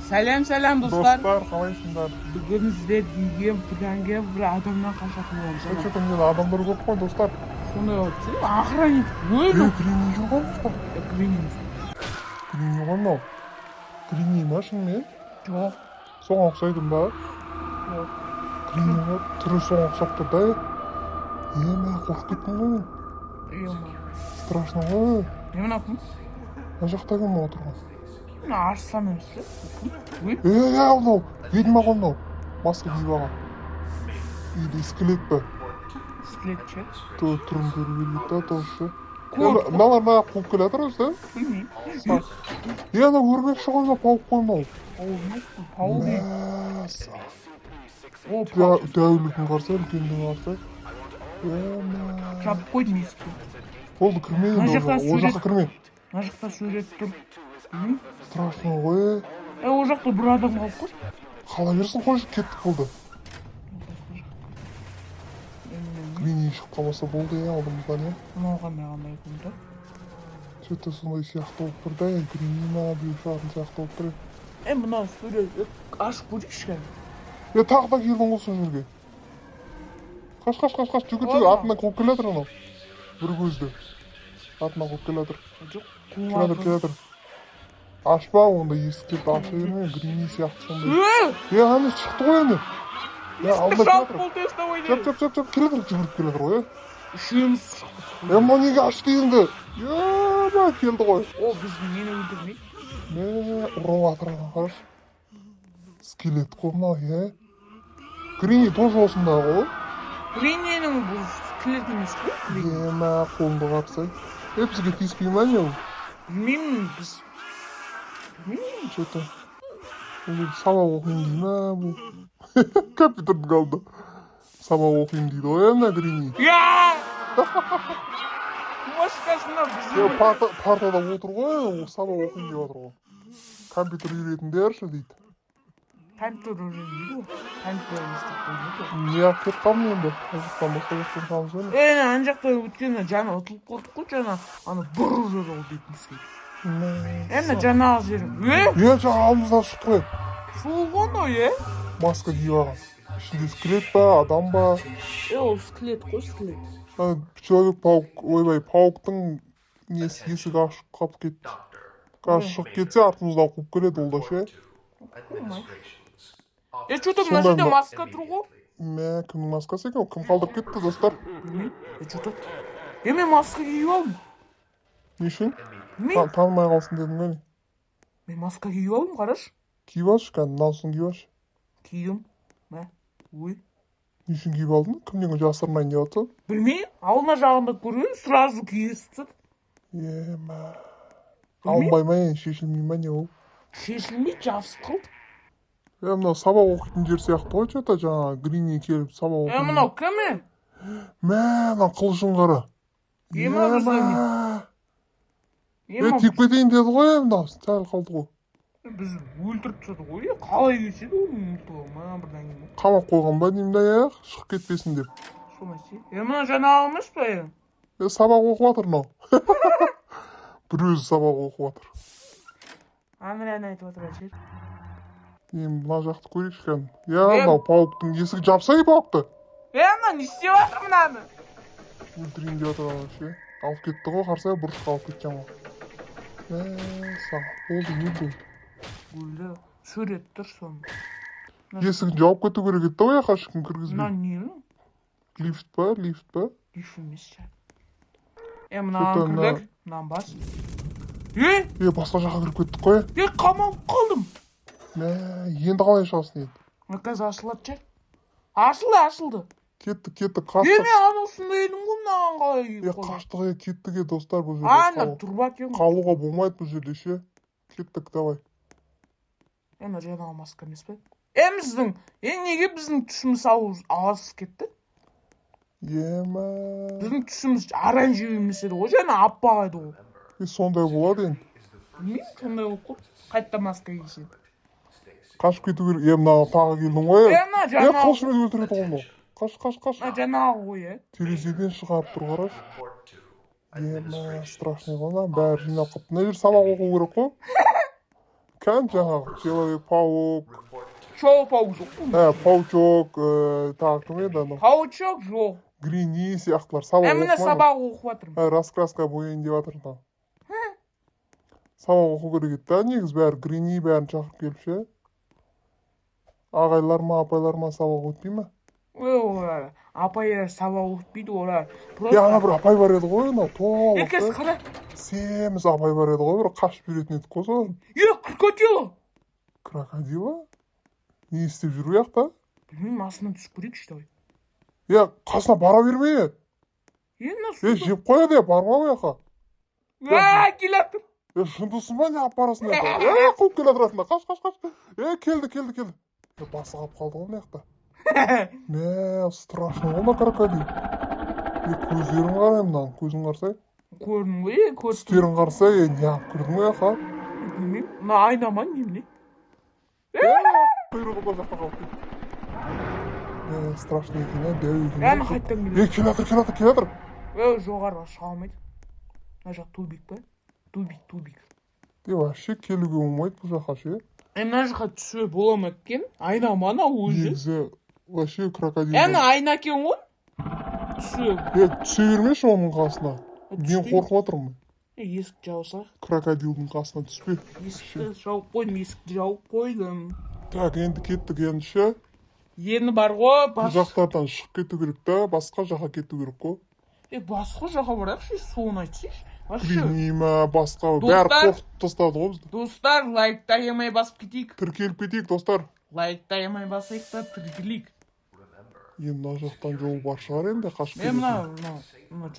Сәлем достар. Достар, қалайсыңдар? Бүгін сіздерге бүгінгі бір адамнан қашатын боламыз. Что-то мен адамдар көп қой, достар. Сондай болып охранник. Өлі. Грини жоқ қой. Грини. Грини ғой мынау. Грини ма шынымен? Жоқ. Соған ұқсайды ба? Жоқ. Грини ғой, түрі соған ұқсап тұр да. Ема, қорқып кеттім ғой мен. Ема. Страшно ғой. Немен апым? Ана жақта кім отырған? Мына арыстан емес пе? Мынау, ведьма ғой мынау. Маска киіп алған. Или скелет па? Скелет ше? Түрін көріп келеді да, тоже. Көріп. Мыналар қуып келе жатыр өзі, да? Білмеймін. Ана өрмекші ғой мынау, пауық қой мынау. Пауық емес пе? Пауық değil. О, пауық. Дәулігін қарса, үлкендігін қарса. Ема. Жабып қойдым есікті. Болды, кірме енді, ол жаққа кірме. Мына жақта сурет тұр. Білмеймін. Страшно ғой. Ол жақта бір адам қалып қой. Қала берсін қой, кеттік болды. Грини шығып қалмаса болды, алдымыздан, Мынау қандай күнді. Что-то сондай сияқты болып тұр да, Грини ма, біреу шығатын сияқты болып тұр. Мынау сурет ашып көрейікші. Тағы да келдің ғой сол жерге. Қаш, жүгір, артынан қуып келе жатыр анау. Бір көзді. Артынан қуып келе жатыр. Келе жатыр. Ашпа, онда есіктерді аша берме, Грини сияқты сондай. Ана шықты ғой ана. Алда келе жатыр. Жап, келе жатыр, жүгіріп келе жатыр ғой. Үшеуміз. Ма неге ашты енді? Ема, келді ғой. О, біз нені өлтірмейік? Ұрып жатыр ана, қараш. Скелет қой мынау, Грини тоже осында ғой. Грининің бұл скелет емес қой? Ема, қолымды қарсай. Бізге тиіспей ма не ол? Білмеймін біз. Что-то... Сабақ оқиын дей ма бұл? Компьютердің алды. Сабақ оқиын дейді ғой, ана Грини. Машқасына біздің... Партада отыр ғой, сабақ оқиын деп отыр ғой. Компьютер үйретіңдерші дейді. Компьютер үйретіңдер ғой. Компьютер істеп қоймайды. Не ақ кет қалмын енді. Қазақстан басқа жақтан қалмыз ғой. Ана жақта өткені жаңа ұтылып қалдық қой, жаңа ана бір жер ол дейтін бізге. Жаңағы жерім. Жаңа алдымыздан шықты ғой. Сол ғой, Маска киіп алған. Ішінде скелет па, адам ба? Ол скелет қой, скелет. Человек-паук, ойбай, пауктың есігі ашып қалып кетті. Қазір шығып кетсе, артымыздан қуып келеді ол да ше. Что-то мына жерде маска тұр ғой. Кімнің маскасы екен? Кім қалдырып кетті, достар? Что-то... Мен маска киіп алдым. Не үшін? Танымай қалсын дедің ғой не? Мен маска киіп алдым, қараш. Киіп алшы, мынаусын киіп алшы. Киім. Ой. Не үшін киіп алдың? Кімнен жасырмайын деп жатыр? Білмеймін. Алдына жағында көрген, сразу киесті. Ема. Алынбай ма, шешілмей ма не ол? Шешілмей, жабысып қалды. Мынау сабақ оқитын жер сияқты ғой, что-то жаңа Грини келіп сабақ оқитын. Мынау кім? Мына қылышын қара. Тиіп кетейін деді ғой, мынау сәл қалды ғой. Біз өлтіріп тастады ғой, қалай кетеді ол ұмытылған бірден кейін. Қамап қойған ба деймін да, шығып кетпесін деп. Солай ше. Мына жаңағы емес па? Сабақ оқып жатыр мынау. Бір өзі сабақ оқып жатыр. Ән айтып жатыр ше. Мына жақты көрейікші кән. Мынау пауықтың есігі жапсай пауықты. Ана не істеп жатыр мынаны? Өлтірейін деп жатыр ана ше. Алып кетті ғой, қарсай бұрышқа алып кеткен ғой. Болды, не болды? Өлді. Сурет тұр соны. Есігін жауып кету керек еді ғой, ешкім кіргізбей. Мына не? Лифт па? Лифт емес ше. Мынаған кірдік. Мынаған бас. Басқа жаққа кіріп кеттік қой. Қамалып қалдым. Енді қалай шығасың енді? Қазір ашылады ше. Ашылды. Кеттік, қаштық. Мен анасында едім ғой, мынаған қалай. Қаштық, кеттік достар бұл жерде. Тұрбат ем. Қалуға болмайды бұл жерде ше. Кеттік, давай. Жаңағы маска емес пе? Біздің, неге біздің түсіміз ауыз кетті? Біздің түсіміз оранжевый емес еді ғой, жаңа аппақ еді ғой. Сондай болады енді. Білмеймін, сондай болып қой. Қайтта маска киседі. Қашып кету керек. Мынаған тағы келдің ғой. Қылышымен өлтіреді ғой мынау. Қаш. Жаңағы ғой, терезеден шығарып тұр, қараш. Страшный ғой, бәрі жинап қалып. Мына жер сабақ оқу керек қой. жаңағы Человек-паук, Шоу-пау жоқ. Паучок, тағы кім еді анау? Паучок жоқ. Грини сияқтылар сабақ Міне оқымай ма? сабақ оқып жатырмын. Раскраска бояйын деп жатыр там. Сабақ оқу керек еді да, негізі бәрі Грини бәрін шақырып келіп ше. Ағайлар ма, апайлар ма сабақ өтпей ма? Олар апайлар сабақ өтпейді, олар Ана бір апай бар еді ғой, анау толық. Екесі қара. Семіз апай бар еді ғой, бір қашып жүретін едік қой соған. Крокодил. Крокодила? Не істеп жүр у жақта? Білмеймін, астынан түсіп көрейікші давай. Қасына бара берме. Жеп қояды, барма у жаққа. Келатыр. Жындысың ба не апарасың еді? Қуып келе жатырасың да, қаш. Келді. Басы қалып қалды ғой мына жақта. Страшно ғой мына крокодил. Көздерін қараймын мынаның, көзін қарсай. Көрдің бе? Түстерін қарсай, не алып кірдің ғой жаққа? Білмеймін, мына айнама немене? Құйрығы да жақта қалып кетті. Страшно екен, дәу екен. Әні қайттан келеді. Келатыр. Жоғарға шыға алмайды. Мына жақ тубик па? Тубик. Вообще келуге болмайды бұл жаққа ше. Мына жаққа түсуге бола ма екен? Айнама ана өзі. Негізі вообще крокодил. Әні айна екен ғой? Түсе бермеші оның қасына. Мен қорқып жатырмын. Есікті жауса. Крокодилдің қасына түспе. Есікті жауып қойдым. Так, енді кеттік енді ше. Ені бар ғой. Бұл жақтардан шығып кету керек та, басқа жаққа кету керек қой. Басқа жаққа барайықшы, соны айтсайшы. Білмеймін, басқа бәрі қорқытып тастады ғой бізді. Достар, лайкты аямай басып кетейік. Тіркеліп кетейік, достар. Лайкты аямай басайық та тіркелейік. Енді мына жақтан жол бар шығар енді, қашып кететін.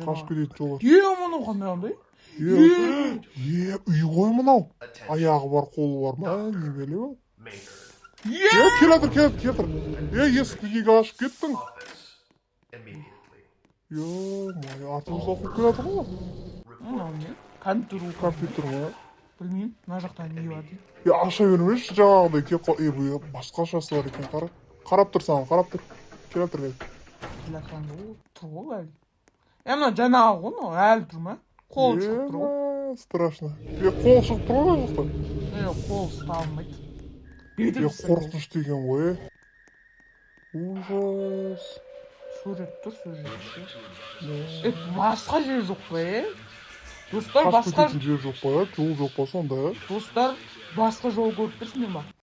Қашып кететін жол бар. Мұны қандай андай? Үй ғой мынау. Аяғы бар, қолы бар ма? Немелі ба? Келатыр. Есікті неге ашып кеттің? Артымызда қуып келатыр ғой. Компьютер ма? Білмеймін, мына жақта не бар дейді. Аша бермеші жаңағыдай. Басқашасы бар екен, қара. Қарап тұр саған, қарап тұр. Келатыр кәй. Келатыр ғой, тұр ғой әлі. Мына жаңағы ғой, әлі тұр ма? Қол шығып тұр ғой. Страшно. Қол шығып тұр ғой жақта. Қол ұсталмайды. Қорқыныш деген ғой. Ужас. Сурет тұр, сурет. Басқа жер жоқ па, Достар, басқа жер жоқ па, жол жоқ па сонда? Достар, басқа жол көріп тұрсың ба?